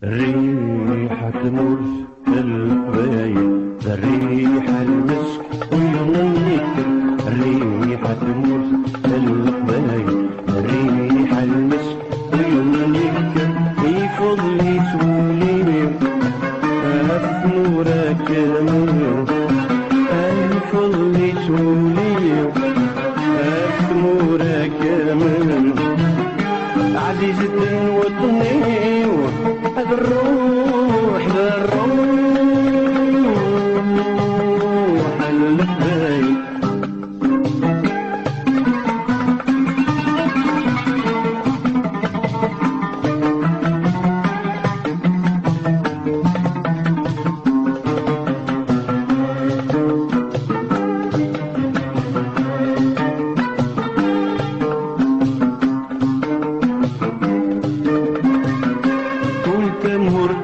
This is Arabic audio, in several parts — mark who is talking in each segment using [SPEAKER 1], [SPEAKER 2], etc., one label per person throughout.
[SPEAKER 1] ريحة مرث القبايل، ريحة المسك ويغنيك. ريحة مرث القبايل، ريحة المسك ويغنيك. يفضل يسولي أثمورك المنير، يفضل يسولي أثمورك المنير. عزيزة وطني هذا الروح، ذا الروح القبايل.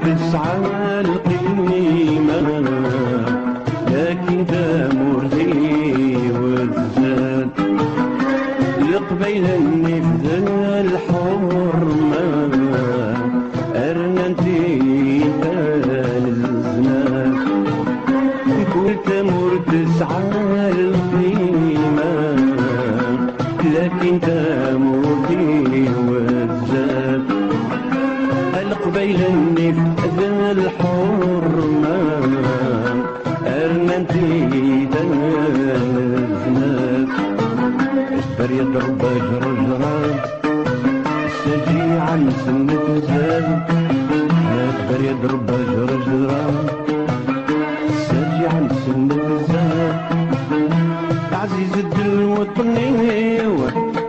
[SPEAKER 1] تسعى القيمة لكن دامر لي والزاد. لقبيل النفذ الحرمة أرننتي الزمان. كنت مر تسعى القيمة لكن دامر لي والزاد. قبيل النفذ الحرمة أرننتي الزناد. اجبر يضرب جرجران السجي عن سنة زاد. اجبر يضرب جرجران السجي عن سنة زاد. عزيزة الوطني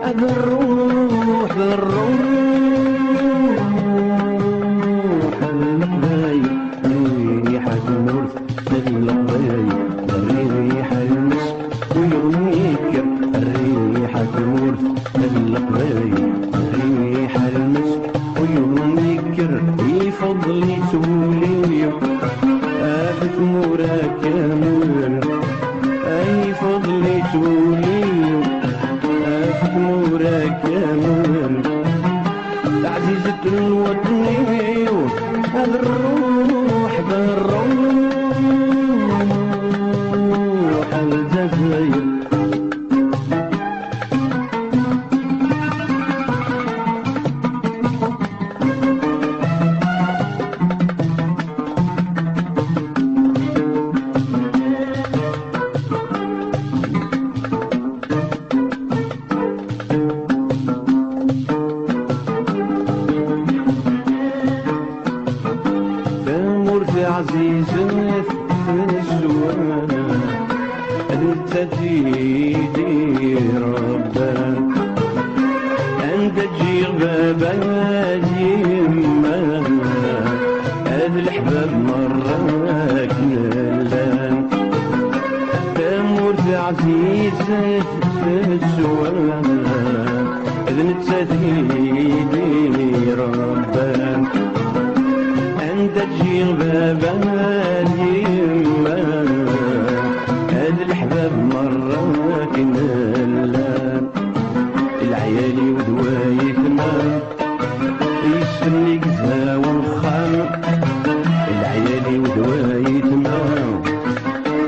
[SPEAKER 1] هذا الروح، ذا الروح ريحة المرث القبايل، ريحة المسك ويغنيك. ريحة المرث القبايل، ريحة المسك ويغنيك. يفضل يسولي أثمورك المنير، يفضل يسولي أثمورك المنير. عزيزة الوطني هذا الروح، ذا الروح الجزائر. عزيز في الزوان انت تجيدي ربك، انت تجي بابا يما هذا الحباب مراك نلان. تمر عزيز في الزوان انت تجيدي ربك، انت تجي بابا اليما هذا الحباب مراك نلان. العيالي ودوايتنا يسمني قزا والخام. العيالي ودوايتنا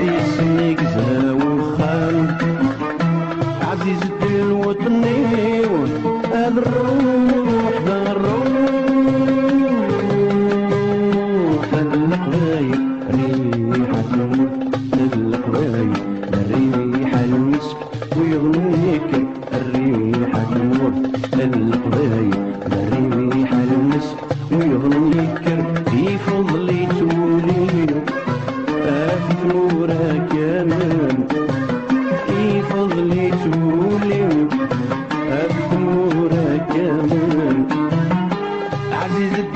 [SPEAKER 1] يسمني قزا والخام. عزيزة الوطني هذا الروح، ذا الروح القبايل. ريحة المرث القبايل، ريحة المسك ويغنيك. الريحة المرث القبايل، ريحة المسك ويغنيك. في فضل يسولي أثمورك يمان، في فضل يسولي أثمورك يمان. عزيزة